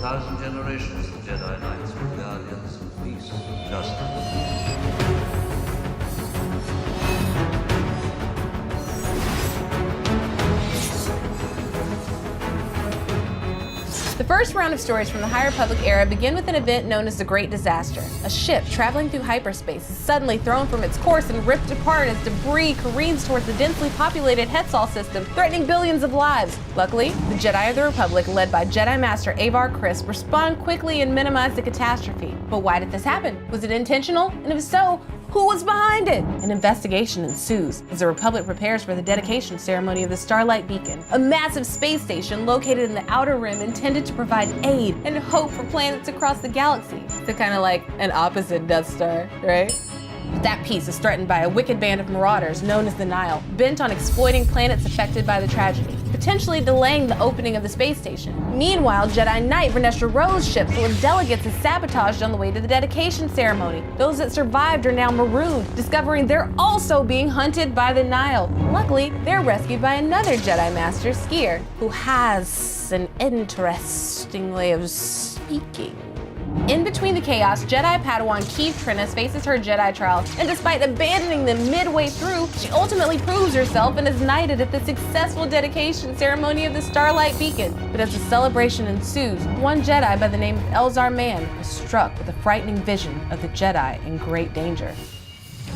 1,000 generations of Jedi Knights were guardians of peace and justice. The first round of stories from the High Republic era begin with an event known as the Great Disaster. A ship traveling through hyperspace is suddenly thrown from its course and ripped apart as debris careens towards the densely populated Hetzal system, threatening billions of lives. Luckily, the Jedi of the Republic, led by Jedi Master Avar respond quickly and minimize the catastrophe. But why did this happen? Was it intentional? And if so, who was behind it? An investigation ensues as the Republic prepares for the dedication ceremony of the Starlight Beacon, a massive space station located in the Outer Rim intended to provide aid and hope for planets across the galaxy. So kind of like an opposite Death Star, right? That piece is threatened by a wicked band of marauders known as the Nihil, bent on exploiting planets affected by the tragedy, potentially delaying the opening of the space station. Meanwhile, Jedi Knight Vernestra Rose ship full of delegates is sabotaged on the way to the dedication ceremony. Those that survived are now marooned, discovering they're also being hunted by the Nihil. Luckily, they're rescued by another Jedi Master, Skier, who has an interesting way of speaking. In between the chaos, Jedi Padawan Keeve Trennis faces her Jedi trial, and despite abandoning them midway through, she ultimately proves herself and is knighted at the successful dedication ceremony of the Starlight Beacon. But as the celebration ensues, one Jedi by the name of Elzar Mann is struck with a frightening vision of the Jedi in great danger.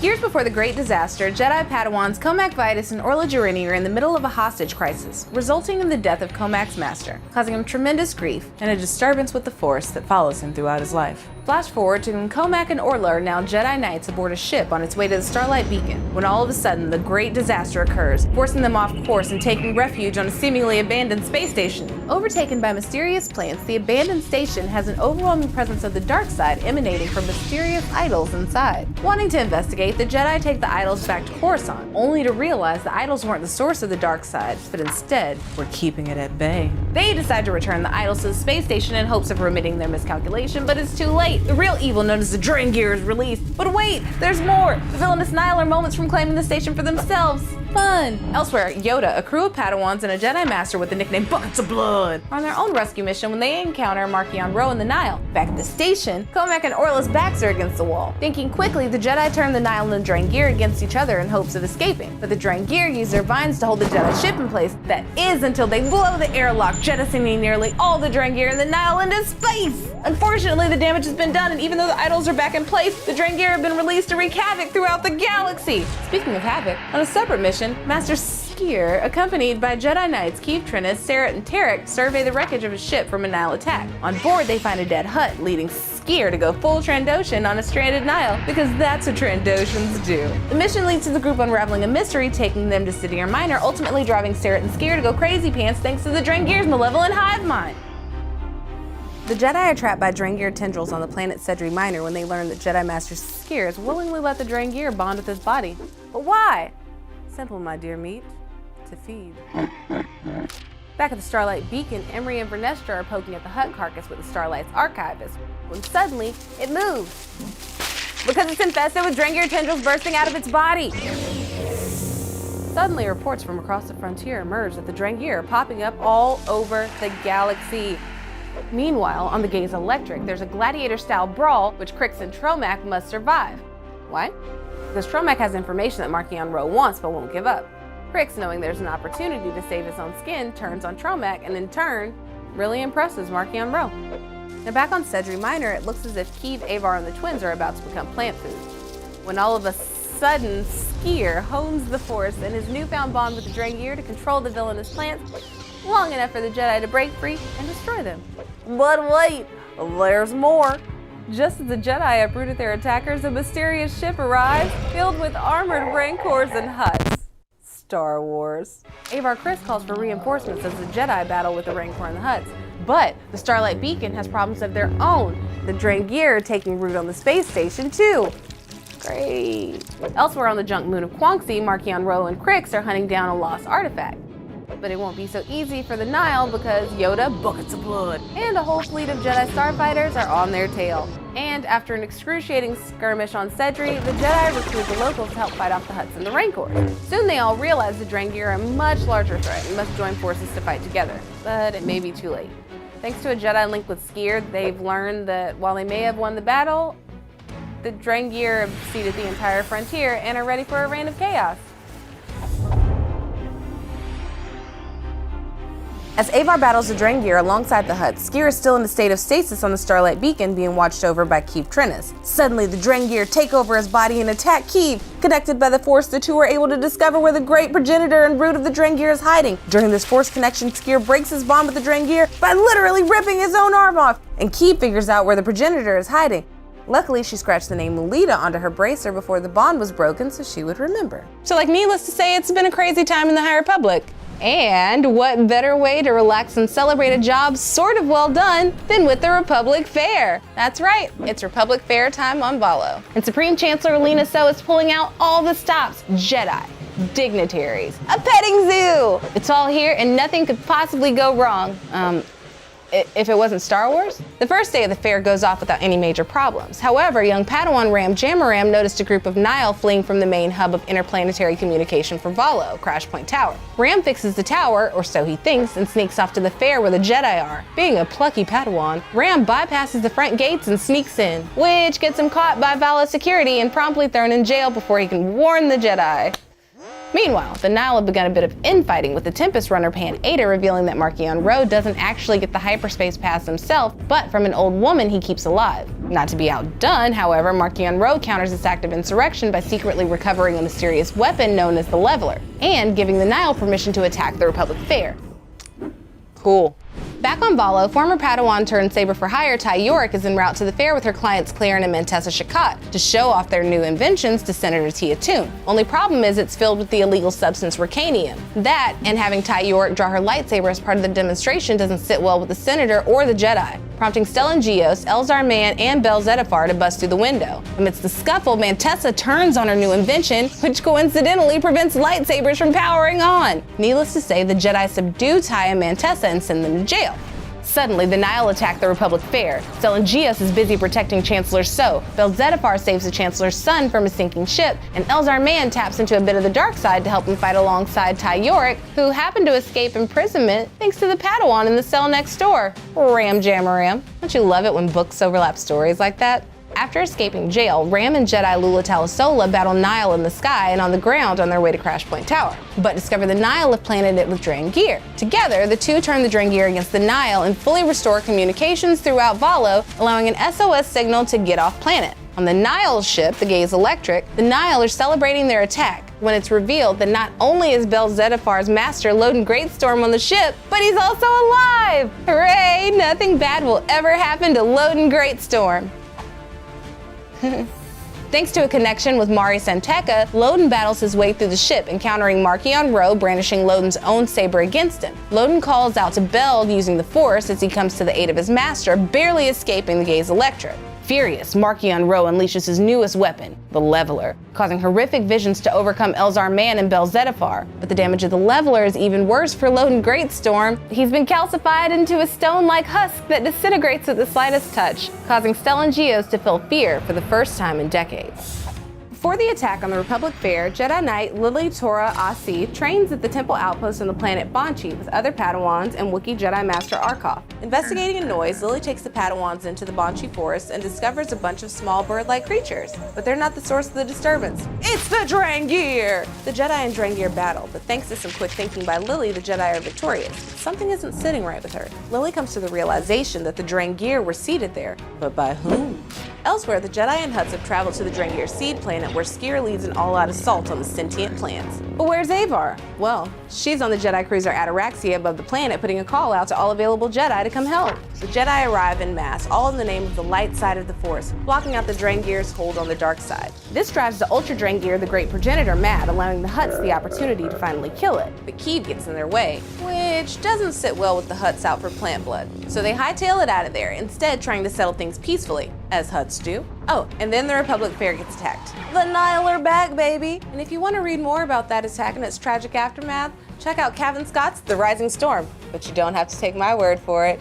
Years before the Great Disaster, Jedi Padawans Comac Vitus and Orla Jarini are in the middle of a hostage crisis, resulting in the death of Comac's master, causing him tremendous grief and a disturbance with the Force that follows him throughout his life. Flash forward to when Comac and Orla are now Jedi Knights aboard a ship on its way to the Starlight Beacon, when all of a sudden the Great Disaster occurs, forcing them off course and taking refuge on a seemingly abandoned space station. Overtaken by mysterious plants, the abandoned station has an overwhelming presence of the dark side emanating from mysterious idols inside. Wanting to investigate, the Jedi take the idols back to Coruscant, only to realize the idols weren't the source of the dark side, but instead were keeping it at bay. They decide to return the idols to the space station in hopes of remitting their miscalculation, but it's too late. The real evil, known as the Drengir, is released. But wait, there's more! The villainous Nihil are moments from claiming the station for themselves. Fun! Elsewhere, Yoda, a crew of Padawans, and a Jedi Master with the nickname Buckets of Blood are on their own rescue mission when they encounter Marchion and the Nihil. Back at the station, Comac and Orla's backs are against the wall. Thinking quickly, the Jedi turn the Nihil and the Drengir against each other in hopes of escaping. But the Drengir use their vines to hold the Jedi ship in place. That is until they blow the airlock, jettisoning nearly all the Drengir and the Nihil into space! Unfortunately, the damage has been done, and even though the idols are back in place, the Drengir have been released to wreak havoc throughout the galaxy. Speaking of havoc, on a separate mission, Master Skier, accompanied by Jedi Knights Keeve Trennis, Sarah, and Tarek, survey the wreckage of a ship from a Nihil attack. On board, they find a dead Hutt, leading Skier to go full Trandoshan on a stranded Nihil, because that's what Trandoshans do. The mission leads to the group unraveling a mystery, taking them to Sidir Minor, ultimately driving Sarah and Skier to go crazy pants thanks to the Drengir's malevolent hive mind. The Jedi are trapped by Drengir tendrils on the planet Sedri Minor when they learn that Jedi Master Skier has willingly let the Drengir bond with his body. But why? Simple, my dear meat. To feed. Back at the Starlight Beacon, Emery and Vernestra are poking at the Hutt carcass with the Starlight's archivist, when suddenly it moves. Because it's infested with Drengir tendrils bursting out of its body. Suddenly, reports from across the frontier emerge that the Drengir are popping up all over the galaxy. Meanwhile, on the Gaze Electric, there's a gladiator-style brawl which Crix and Tromac must survive. Why? Because Tromac has information that Marchion wants but won't give up. Crix, knowing there's an opportunity to save his own skin, turns on Tromac and in turn, really impresses Marchion. Now back on Sedri Minor, it looks as if Keeve, Avar, and the twins are about to become plant food. When all of a sudden, Skier hones the Force and his newfound bond with the Drengir to control the villainous plants long enough for the Jedi to break free and destroy them. But wait, there's more. Just as the Jedi uprooted their attackers, a mysterious ship arrives, filled with armored Rancors and Hutts. Star Wars. Avar calls for reinforcements as the Jedi battle with the Rancor and the Hutts. But the Starlight Beacon has problems of their own. The Drengir are taking root on the space station too. Great. Elsewhere on the junk moon of Quanxi, Marchion and Crix are hunting down a lost artifact. But it won't be so easy for the Nihil because Yoda, Buckets of Blood, and a whole fleet of Jedi starfighters are on their tail. And after an excruciating skirmish on Sedri, the Jedi recruit the locals to help fight off the Hutts and the Rancors. Soon they all realize the Drengir are a much larger threat and must join forces to fight together. But it may be too late. Thanks to a Jedi linked with Skier, they've learned that while they may have won the battle, the Drengir have ceded the entire frontier and are ready for a reign of chaos. As Avar battles the Drengir alongside the Hutts, Skier is still in a state of stasis on the Starlight beacon being watched over by Keeve Trennis. Suddenly, the Drengir take over his body and attack Keeve. Connected by the Force, the two are able to discover where the great progenitor and root of the Drengir is hiding. During this Force connection, Skier breaks his bond with the Drengir by literally ripping his own arm off, and Keeve figures out where the progenitor is hiding. Luckily, she scratched the name Lolita onto her bracer before the bond was broken so she would remember. So needless to say, it's been a crazy time in the High Republic. And what better way to relax and celebrate a job sort of well done than with the Republic Fair? That's right, it's Republic Fair time on Valo. And Supreme Chancellor Lena So is pulling out all the stops: Jedi, dignitaries, a petting zoo. It's all here and nothing could possibly go wrong. If it wasn't Star Wars? The first day of the fair goes off without any major problems. However, young Padawan Ram Jamaram noticed a group of Nihil fleeing from the main hub of interplanetary communication for Valo, Crash Point Tower. Ram fixes the tower, or so he thinks, and sneaks off to the fair where the Jedi are. Being a plucky Padawan, Ram bypasses the front gates and sneaks in, which gets him caught by Valo security and promptly thrown in jail before he can warn the Jedi. Meanwhile, the Nihil have begun a bit of infighting with the Tempest Runner Pan Ada, revealing that Marchion doesn't actually get the hyperspace pass himself, but from an old woman he keeps alive. Not to be outdone, however, Marchion counters this act of insurrection by secretly recovering a mysterious weapon known as the Leveler, and giving the Nihil permission to attack the Republic Fair. Cool. Back on Valo, former Padawan turned Saber for Hire Ty Yorick is en route to the fair with her clients Claren and Mantessa Shakat to show off their new inventions to Senator Tia Toon. Only problem is it's filled with the illegal substance Racanium. That, and having Ty Yorick draw her lightsaber as part of the demonstration doesn't sit well with the Senator or the Jedi, prompting Stellan Gios, Elzar Mann, and Bel Zettifar to bust through the window. Amidst the scuffle, Mantessa turns on her new invention, which coincidentally prevents lightsabers from powering on. Needless to say, the Jedi subdue Ty and Mantessa and send them to jail. Suddenly, the Nihil attack the Republic Fair. Stellan Gios is busy protecting Chancellor So, Bel Zettifar saves the Chancellor's son from a sinking ship, and Elzar Mann taps into a bit of the dark side to help him fight alongside Ty Yorick, who happened to escape imprisonment thanks to the Padawan in the cell next door. Ram Jamaram. Don't you love it when books overlap stories like that? After escaping jail, Ram and Jedi Lula Talasola battle Nihil in the sky and on the ground on their way to Crash Point Tower, but discover the Nihil have planted it with Drengir. Together, the two turn the Drengir against the Nihil and fully restore communications throughout Valo, allowing an SOS signal to get off planet. On the Nihil ship, the Gaze Electric, the Nihil are celebrating their attack when it's revealed that not only is Bel Zettifar's master Loden Greatstorm on the ship, but he's also alive! Hooray! Nothing bad will ever happen to Loden Greatstorm. Thanks to a connection with Mari Santeca, Loden battles his way through the ship, encountering Marchion brandishing Loden's own saber against him. Loden calls out to Bel using the Force as he comes to the aid of his master, barely escaping the Gaze Electric. Furious, Marchion unleashes his newest weapon, the Leveler, causing horrific visions to overcome Elzar Mann and Bel Zettifar. But the damage of the Leveler is even worse for Loden Greatstorm. He's been calcified into a stone-like husk that disintegrates at the slightest touch, causing Stellan Gios to feel fear for the first time in decades. Before the attack on the Republic Fair, Jedi Knight Lily Tora Asi trains at the temple outpost on the planet Banchi with other Padawans and Wookiee Jedi Master Arkoff. Investigating a noise, Lily takes the Padawans into the Banchi forest and discovers a bunch of small bird-like creatures. But they're not the source of the disturbance. It's the Drengir! The Jedi and Drengir battle, but thanks to some quick thinking by Lily, the Jedi are victorious. Something isn't sitting right with her. Lily comes to the realization that the Drengir were seated there, but by whom? Elsewhere, the Jedi and Hutts have traveled to the Drengir Seed planet where Skier leads an all-out assault on the sentient plants. But where's Avar? Well, she's on the Jedi cruiser Ataraxia above the planet, putting a call out to all available Jedi to come help. The Jedi arrive en masse, all in the name of the light side of the Force, blocking out the Drengir's hold on the dark side. This drives the Ultra Drengir, the Great Progenitor, mad, allowing the Hutts the opportunity to finally kill it. But Keeve gets in their way, which doesn't sit well with the Hutts out for plant blood. So they hightail it out of there, instead trying to settle things peacefully, as Hutts do. Oh, and then the Republic Fair gets attacked. The Nihil are back, baby! And if you want to read more about that attack and its tragic aftermath, check out Cavan Scott's The Rising Storm. But you don't have to take my word for it.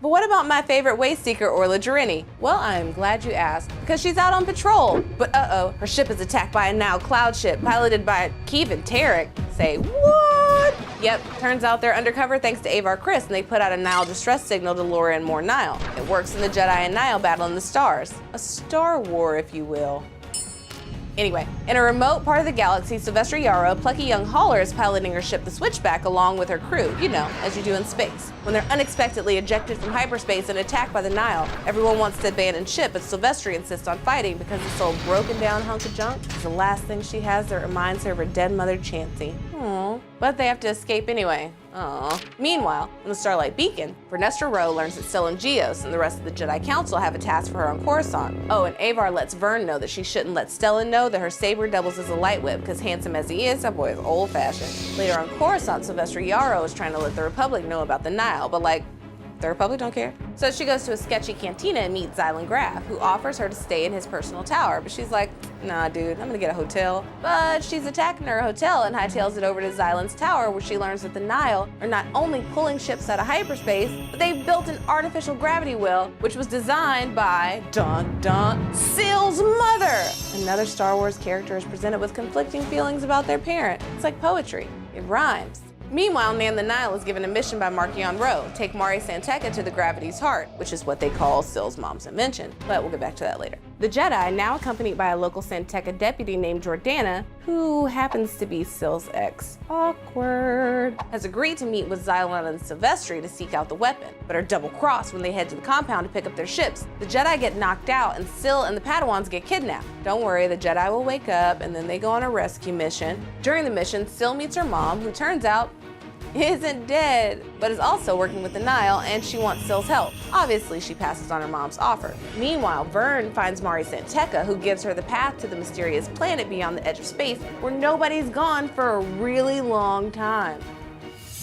But what about my favorite way seeker, Orla Jarini? Well, I am glad you asked, because she's out on patrol. But uh-oh, her ship is attacked by a Nihil cloud ship piloted by Keeve and Tarek. Say what? Yep, turns out they're undercover thanks to Avar Kriss, and they put out a Nihil distress signal to lure in more Nihil. It works in the Jedi and Nihil battle in the stars. A Star War, if you will. Anyway, in a remote part of the galaxy, Sylvester Yarrow, a plucky young hauler, is piloting her ship, the Switchback, along with her crew, you know, as you do in space. When they're unexpectedly ejected from hyperspace and attacked by the Nihil, everyone wants to abandon ship, but Sylvester insists on fighting because this old broken down hunk of junk is the last thing she has that reminds her of her dead mother, Chansey. Aww. But they have to escape anyway. Aww. Meanwhile, in the Starlight Beacon, Vernestra Rwoh learns that Syl and Geos and the rest of the Jedi Council have a task for her on Coruscant. Oh, and Avar lets Vern know that she shouldn't let Stellan know that her saber doubles as a light whip, because handsome as he is, that boy is old-fashioned. Later on Coruscant, Sylvester Yarrow is trying to let the Republic know about the Nihil, but like, the Republic don't care. So she goes to a sketchy cantina and meets Zylan Graf, who offers her to stay in his personal tower, but she's like, nah dude, I'm gonna get a hotel. But she's attacking her hotel and hightails it over to Zylan's tower, where she learns that the Nihil are not only pulling ships out of hyperspace, but they've built an artificial gravity well, which was designed by, dun dun, Syl's mother! Another Star Wars character is presented with conflicting feelings about their parent. It's like poetry, it rhymes. Meanwhile, Nan the Nihil is given a mission by Marchion Rwoh, take Mari Santeca to the Gravity's Heart, which is what they call Syl's mom's invention, but we'll get back to that later. The Jedi, now accompanied by a local Santeca deputy named Jordana, who happens to be Syl's ex, awkward, has agreed to meet with Zylan and Sylvester to seek out the weapon, but are double-crossed when they head to the compound to pick up their ships. The Jedi get knocked out and Syl and the Padawans get kidnapped. Don't worry, the Jedi will wake up and then they go on a rescue mission. During the mission, Syl meets her mom, who turns out isn't dead, but is also working with the Nihil, and she wants Syl's help. Obviously, she passes on her mom's offer. Meanwhile, Vern finds Mari Santeca, who gives her the path to the mysterious planet beyond the edge of space, where nobody's gone for a really long time.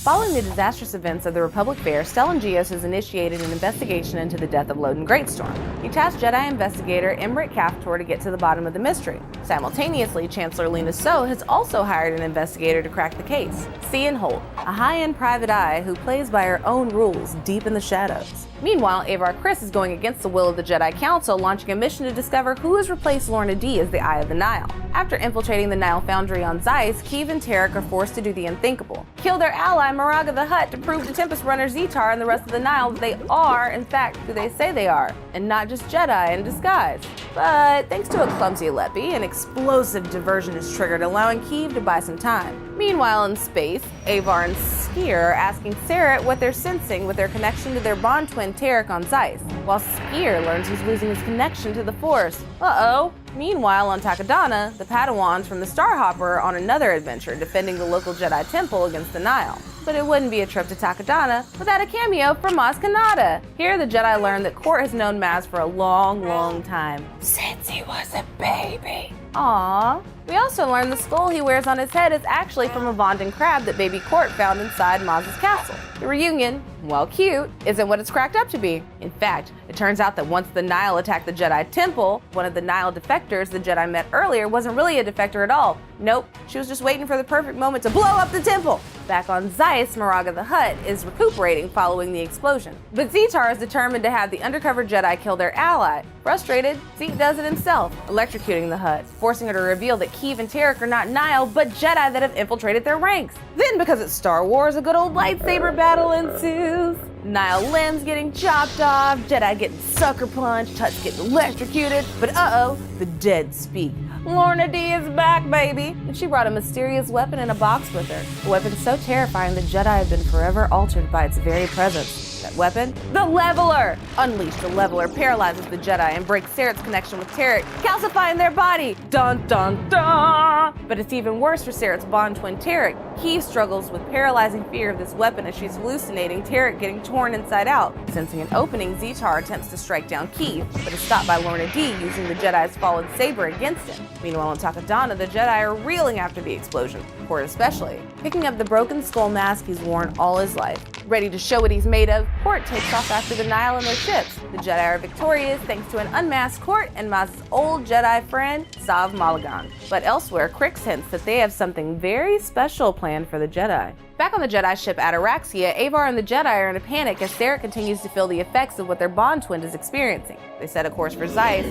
Following the disastrous events of the Republic Fair, Stellan Geos has initiated an investigation into the death of Loden Greatstorm. He tasked Jedi investigator Emmerich Kaftor to get to the bottom of the mystery. Simultaneously, Chancellor Lena So has also hired an investigator to crack the case, Cian Holt, a high-end private eye who plays by her own rules deep in the shadows. Meanwhile, Avar Kriss is going against the will of the Jedi Council, launching a mission to discover who has replaced Lorna D as the Eye of the Nihil. After infiltrating the Nihil foundry on Zeiss, Keeve and Tarek are forced to do the unthinkable. Kill their ally Moraga the Hutt to prove to Tempest Runner Zetar and the rest of the Nihil that they are, in fact, who they say they are, and not just Jedi in disguise. But thanks to a clumsy Alepi, an explosive diversion is triggered, allowing Keeve to buy some time. Meanwhile, in space, Avar and Skier are asking Sarah what they're sensing with their connection to their bond twin Tarek on Zeiss, while Skier learns he's losing his connection to the Force. Uh-oh. Meanwhile, on Takodana, the Padawans from the Starhopper are on another adventure, defending the local Jedi temple against the Nihil. But it wouldn't be a trip to Takodana without a cameo from Maz Kanata. Here, the Jedi learn that Court has known Maz for a long time, since he was a baby. Aww. We also learn the skull he wears on his head is actually from a Vondan crab that baby Court found inside Maz's castle. The reunion, while cute, isn't what it's cracked up to be. In fact, it turns out that once the Nihil attacked the Jedi Temple, one of the Nihil defectors the Jedi met earlier wasn't really a defector at all. Nope, she was just waiting for the perfect moment to blow up the temple. Back on Zeiss, Moraga the Hutt is recuperating following the explosion. But Zetar is determined to have the undercover Jedi kill their ally. Frustrated, Zeke does it himself, electrocuting the Hutt, forcing her to reveal that Keeve and Tarek are not Nihil, but Jedi that have infiltrated their ranks. Then, because it's Star Wars, a good old lightsaber battle ensues. Nihil limbs getting chopped off, Jedi getting sucker punched, Hutt's getting electrocuted, but uh-oh, the dead speak. Lorna D is back, baby! And she brought a mysterious weapon in a box with her. A weapon so terrifying that Jedi have been forever altered by its very presence. That weapon? The Leveler! Unleashed, the Leveler paralyzes the Jedi and breaks Saret's connection with Tarek, calcifying their body! Dun dun dun! But it's even worse for Saret's bond twin Tarek. Keeve struggles with paralyzing fear of this weapon as she's hallucinating Tarek getting torn inside out. Sensing an opening, Zetar attempts to strike down Keeve, but is stopped by Lorna D using the Jedi's fallen saber against him. Meanwhile, in Takodana, the Jedi are reeling after the explosion, Court especially. Picking up the broken skull mask he's worn all his life. Ready to show what he's made of, Court takes off after the Nihil and their ships. The Jedi are victorious thanks to an unmasked Court and Maz's old Jedi friend, Zav Malagan. But elsewhere, Crix hints that they have something very special planned for the Jedi. Back on the Jedi ship Ataraxia, Avar and the Jedi are in a panic as Sarek continues to feel the effects of what their bond twin is experiencing. They set a course for Zeiss,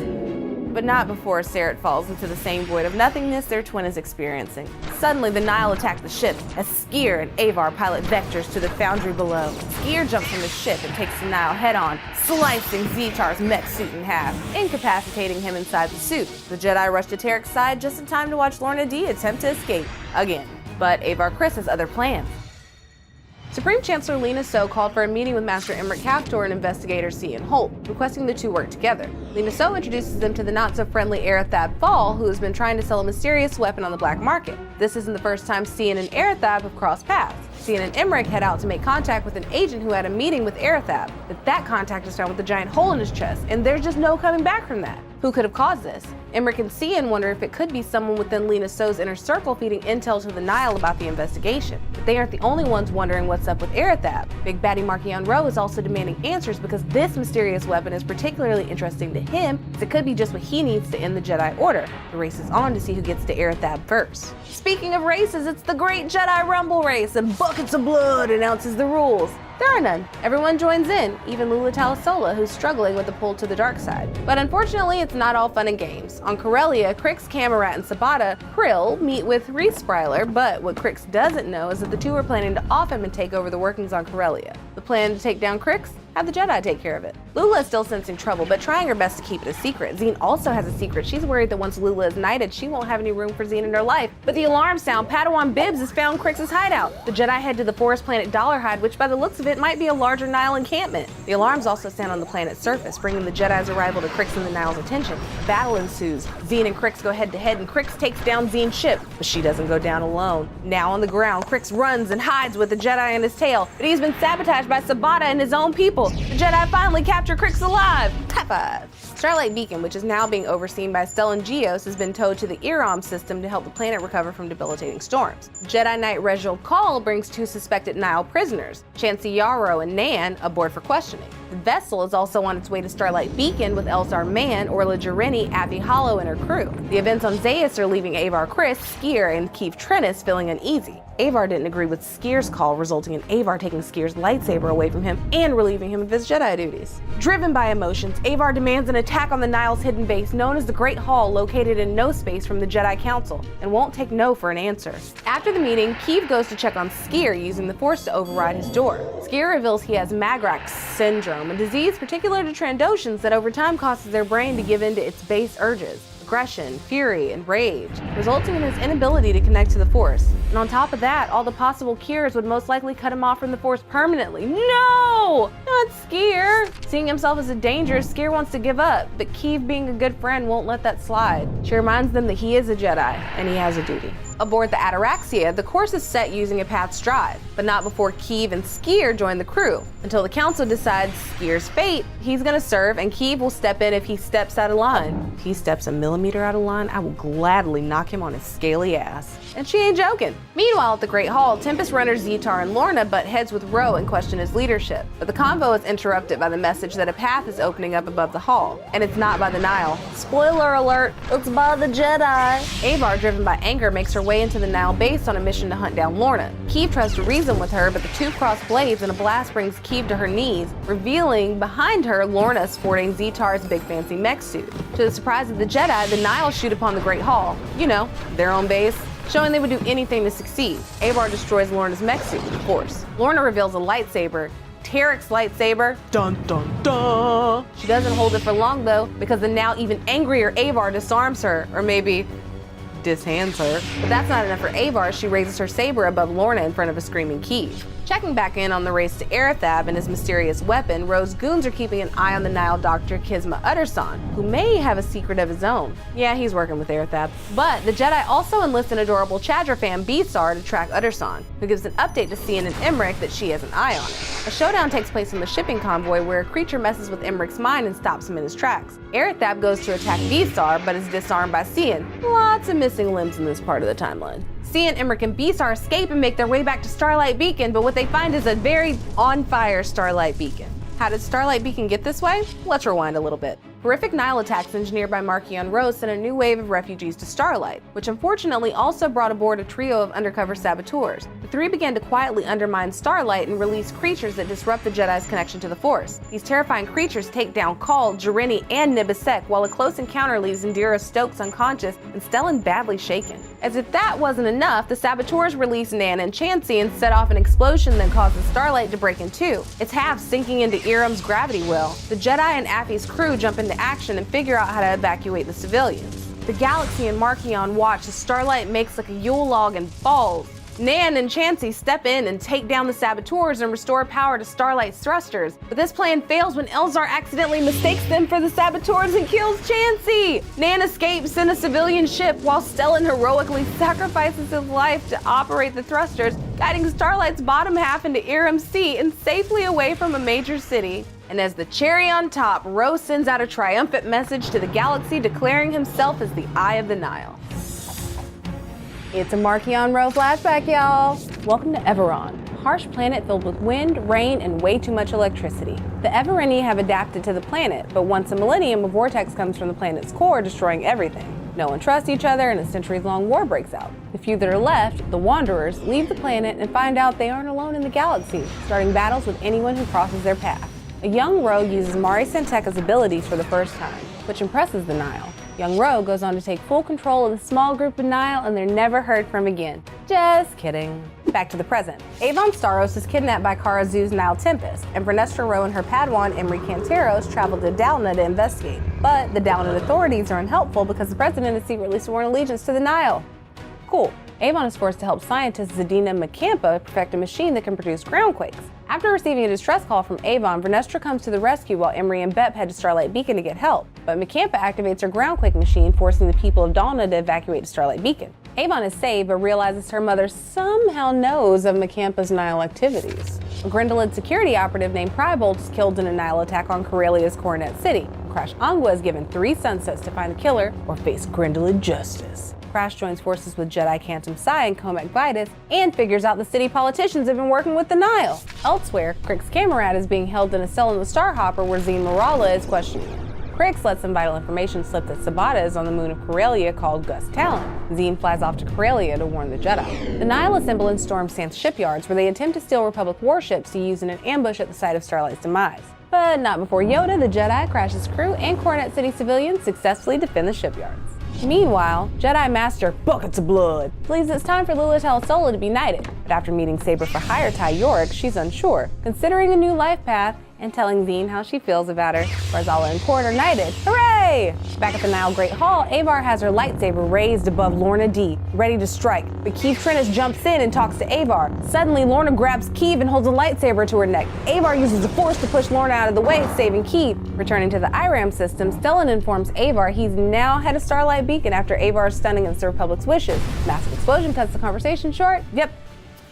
but not before Serret falls into the same void of nothingness their twin is experiencing. Suddenly, the Nihil attack the ship as Skier and Avar pilot vectors to the foundry below. Skier jumps from the ship and takes the Nihil head-on, slicing Zetar's mech suit in half, incapacitating him inside the suit. The Jedi rush to Tarek's side just in time to watch Lorna Dee attempt to escape again. But Avar Kriss has other plans. Supreme Chancellor Lina Soh called for a meeting with Master Emmerich Caftor and investigator Cian Holt, requesting the two work together. Lina Soh introduces them to the not-so-friendly Arathab Fall, who has been trying to sell a mysterious weapon on the black market. This isn't the first time Cian and Arathab have crossed paths. Cian and Emmerich head out to make contact with an agent who had a meeting with Arathab, but that contact is found with a giant hole in his chest, and there's just no coming back from that. Who could have caused this? Emmerich and Cian wonder if it could be someone within Lina Soh's inner circle feeding intel to the Nihil about the investigation. But they aren't the only ones wondering what's up with Arathab. Big baddie Marchion is also demanding answers because this mysterious weapon is particularly interesting to him, as it could be just what he needs to end the Jedi Order. The race is on to see who gets to Arathab first. Speaking of races, it's the Great Jedi Rumble race, and buckets of blood announces the rules. There are none. Everyone joins in, even Lula Talasola, who's struggling with the pull to the dark side. But unfortunately, it's not all fun and games. On Corellia, Crix, Camerat, and Sabata, Krill meet with Reese Spryler, but what Crix doesn't know is that the two are planning to off him and take over the workings on Corellia. The plan to take down Crix? Have the Jedi take care of it. Lula is still sensing trouble, but trying her best to keep it a secret. Zine also has a secret. She's worried that once Lula is knighted, she won't have any room for Zine in her life. But the alarm sound, Padawan Bibbs has found Crix's hideout. The Jedi head to the forest planet Dollarhide, which by the looks of it might be a larger Nihil encampment. The alarms also sound on the planet's surface, bringing the Jedi's arrival to Crix and the Nihil's attention. Battle ensues. Zine and Crix go head to head, and Crix takes down Zine's ship, but she doesn't go down alone. Now on the ground, Crix runs and hides with the Jedi in his tail, but he's been sabotaged by Sabata and his own people. The Jedi finally capture Crix alive. High five. Starlight Beacon, which is now being overseen by Stellan Gios, has been towed to the Iram system to help the planet recover from debilitating storms. Jedi Knight Regiel Call brings two suspected Nihil prisoners, Chancey Yarrow and Nan, aboard for questioning. The vessel is also on its way to Starlight Beacon with Elzar Mann, Orla Jarini, Abby Hollow, and her crew. The events on Zeiss are leaving Avar Kriss, Skier, and Keef Trennis feeling uneasy. Avar didn't agree with Skier's call, resulting in Avar taking Skier's lightsaber away from him and relieving him of his Jedi duties. Driven by emotions, Avar demands an attack on the Nihil's hidden base known as the Great Hall, located in no space from the Jedi Council, and won't take no for an answer. After the meeting, Keef goes to check on Skier using the Force to override his door. Skier reveals he has Magrak syndrome, a disease particular to Trandoshans that over time causes their brain to give in to its base urges. Aggression, fury, and rage, resulting in his inability to connect to the Force. And on top of that, all the possible cures would most likely cut him off from the Force permanently. No! Not Skier! Seeing himself as a danger, Skier wants to give up, but Keef, being a good friend, won't let that slide. She reminds them that he is a Jedi, and he has a duty. Aboard the Ataraxia, the course is set using a path's drive, but not before Keef and Skier join the crew. Until the Council decides Skier's fate, he's gonna serve, and Keef will step in if he steps out of line. If he steps a millimeter out of line, I will gladly knock him on his scaly ass. And she ain't joking. Meanwhile, at the Great Hall, Tempest runners Zetar and Lorna butt heads with Ro and question his leadership. But the convo is interrupted by the message that a path is opening up above the hall. And it's not by the Nihil. Spoiler alert, it's by the Jedi. Avar, driven by anger, makes her way into the Nihil base on a mission to hunt down Lorna. Keef tries to reason with her, but the two cross blades and a blast brings Keef to her knees, revealing behind her Lorna sporting Zetar's big fancy mech suit. To the surprise of the Jedi, the Nihil shoot upon the Great Hall. You know, their own base, showing they would do anything to succeed. Avar destroys Lorna's mech suit with force. Lorna reveals a lightsaber, Tarek's lightsaber. Dun dun dun! She doesn't hold it for long though, because the now even angrier Avar disarms her, or maybe dishands her. But that's not enough for Avar as she raises her saber above Lorna in front of a screaming Keef. Checking back in on the race to Arathab and his mysterious weapon, Ro's goons are keeping an eye on the Nihil doctor Kizma Utterson, who may have a secret of his own. Yeah, he's working with Arathab. But the Jedi also enlist an adorable Chadra fan, Besar, to track Utterson, who gives an update to Cian and Emmerich that she has an eye on it. A showdown takes place on the shipping convoy where a creature messes with Emmerich's mind and stops him in his tracks. Arathab goes to attack Besar, but is disarmed by Cian. Lots of missing limbs in this part of the timeline. Cian, Emmerich, and Besar escape and make their way back to Starlight Beacon, but what they find is a very on-fire Starlight Beacon. How did Starlight Beacon get this way? Let's rewind a little bit. Horrific Nihil attacks engineered by Marchion rose sent a new wave of refugees to Starlight, which unfortunately also brought aboard a trio of undercover saboteurs. The three began to quietly undermine Starlight and release creatures that disrupt the Jedi's connection to the Force. These terrifying creatures take down Call, Jarini, and Nibisek, while a close encounter leaves Indira Stokes unconscious and Stellan badly shaken. As if that wasn't enough, the saboteurs release Nan and Chansey and set off an explosion that causes Starlight to break in two, its half sinking into Iram's gravity well. The Jedi and Affy's crew jump into action and figure out how to evacuate the civilians. The Galaxy and Marchion watch as Starlight makes like a Yule log and falls. Nan and Chansey step in and take down the saboteurs and restore power to Starlight's thrusters. But this plan fails when Elzar accidentally mistakes them for the saboteurs and kills Chansey. Nan escapes in a civilian ship while Stellan heroically sacrifices his life to operate the thrusters, guiding Starlight's bottom half into Iram's seat and safely away from a major city. And as the cherry on top, Ro sends out a triumphant message to the Galaxy declaring himself as the Eye of the Nihil. It's a Marchion Ro flashback, y'all! Welcome to Everon, a harsh planet filled with wind, rain, and way too much electricity. The Evereni have adapted to the planet, but once a millennium, a vortex comes from the planet's core, destroying everything. No one trusts each other, and a centuries-long war breaks out. The few that are left, the Wanderers, leave the planet and find out they aren't alone in the galaxy, starting battles with anyone who crosses their path. A young Ro uses Mari Santeka's abilities for the first time, which impresses the Nihil. Young Ro goes on to take full control of the small group of Nihil, and they're never heard from again. Just kidding. Back to the present. Avon Staros is kidnapped by Cara Zoo's Nihil Tempest, and Vernestra Ro and her Padawan Imri Canteros travel to Dalna to investigate. But the Dalna authorities are unhelpful because the president has secretly sworn allegiance to the Nihil. Cool. Avon is forced to help scientist Zadina Macampa perfect a machine that can produce groundquakes. After receiving a distress call from Avon, Vernestra comes to the rescue while Imri and Bep head to Starlight Beacon to get help. But Macampa activates her groundquake machine, forcing the people of Dalna to evacuate to Starlight Beacon. Avon is saved, but realizes her mother somehow knows of Macampa's Nihil activities. A Grindelid security operative named Prybolt is killed in a Nihil attack on Corellia's Coronet City. Crash Angua is given 3 sunsets to find the killer or face Grindelid justice. Crash joins forces with Jedi Cantum Psi and Comac Vitus and figures out the city politicians have been working with the Nihil. Elsewhere, Crix Camerad is being held in a cell in the Starhopper where Zine Morala is questioning him. Crix lets some vital information slip that Sabata is on the moon of Corellia called Gus Talon. Zine flies off to Corellia to warn the Jedi. The Nihil assemble and storm Santh shipyards where they attempt to steal Republic warships to use in an ambush at the site of Starlight's demise. But not before Yoda, the Jedi, Crash's crew, and Coronet City civilians successfully defend the shipyards. Meanwhile, Jedi Master Buckets of Blood believes it's time for Lilith Sola to be knighted, but after meeting Saber for Hire Ty Yorick, she's unsure, considering a new life path and telling Zine how she feels about her. Barzala and Cord are knighted. Hooray! Back at the Nihil Great Hall, Avar has her lightsaber raised above Lorna D, ready to strike, but Keeve Trennis jumps in and talks to Avar. Suddenly, Lorna grabs Keeve and holds a lightsaber to her neck. Avar uses the Force to push Lorna out of the way, saving Keeve. Returning to the IRAM system, Stellan informs Avar he's now head of Starlight Beacon after Avar's stunning against the Republic's wishes. Massive explosion cuts the conversation short. Yep,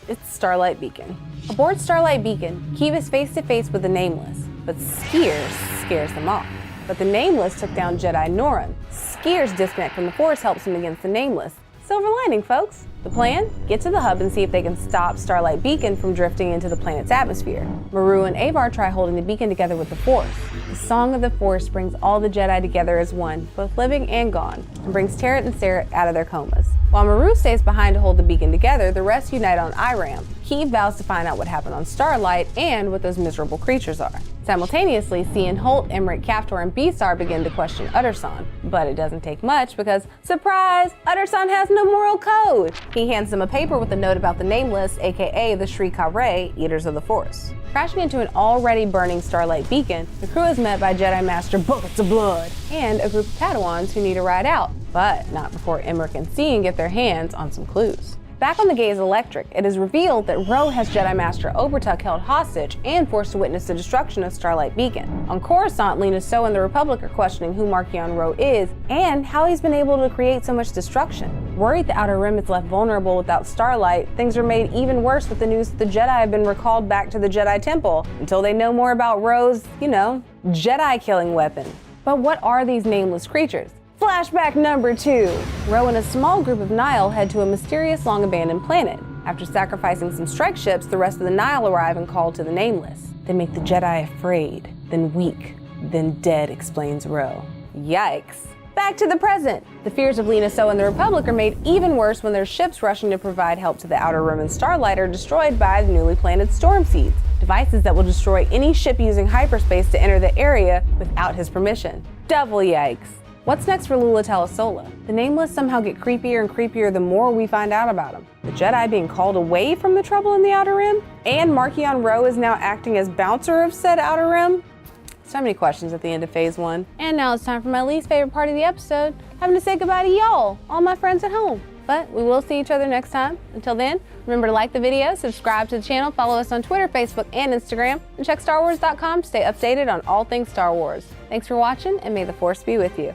it's Starlight Beacon. Aboard Starlight Beacon, Keeve is face to face with the Nameless, but Skiers scares them off. But the Nameless took down Jedi Norin. Skiers' disconnect from the Force helps him against the Nameless. Silver lining, folks. The plan? Get to the hub and see if they can stop Starlight Beacon from drifting into the planet's atmosphere. Maru and Avar try holding the beacon together with the Force. The Song of the Force brings all the Jedi together as one, both living and gone, and brings Tarrant and Sarah out of their comas. While Maru stays behind to hold the beacon together, the rest unite on Iram. Keeve vows to find out what happened on Starlight and what those miserable creatures are. Simultaneously, Cian Holt, Emmerich Kaftor, and Besar begin to question Utterson. But it doesn't take much because, surprise, Utterson has no moral code. He hands them a paper with a note about the Nameless, aka the Shri Kare, Eaters of the Force. Crashing into an already burning Starlight Beacon, the crew is met by Jedi Master Buckets of Blood and a group of Padawans who need a ride out, but not before Emmerich and Cian get their hands on some clues. Back on the Gaze Electric, it is revealed that Ro has Jedi Master Obertuck held hostage and forced to witness the destruction of Starlight Beacon. On Coruscant, Lena So and the Republic are questioning who Marchion Ro is and how he's been able to create so much destruction. Worried the Outer Rim is left vulnerable without Starlight, things are made even worse with the news that the Jedi have been recalled back to the Jedi Temple until they know more about Ro's, Jedi-killing weapon. But what are these nameless creatures? Flashback number 2. Ro and a small group of Nihil head to a mysterious long-abandoned planet. After sacrificing some strike ships, the rest of the Nihil arrive and call to the Nameless. They make the Jedi afraid, then weak, then dead, explains Ro. Yikes. Back to the present. The fears of Lena So and the Republic are made even worse when their ships rushing to provide help to the Outer Rim and Starlight are destroyed by the newly planted Storm Seeds, devices that will destroy any ship using hyperspace to enter the area without his permission. Double yikes. What's next for Lula Telesola? The Nameless somehow get creepier and creepier the more we find out about them. The Jedi being called away from the trouble in the Outer Rim? And Marchion Ro is now acting as bouncer of said Outer Rim? So many questions at the end of Phase 1. And now it's time for my least favorite part of the episode, having to say goodbye to y'all, all my friends at home. But we will see each other next time. Until then, remember to like the video, subscribe to the channel, follow us on Twitter, Facebook, and Instagram, and check StarWars.com to stay updated on all things Star Wars. Thanks for watching, and may the Force be with you.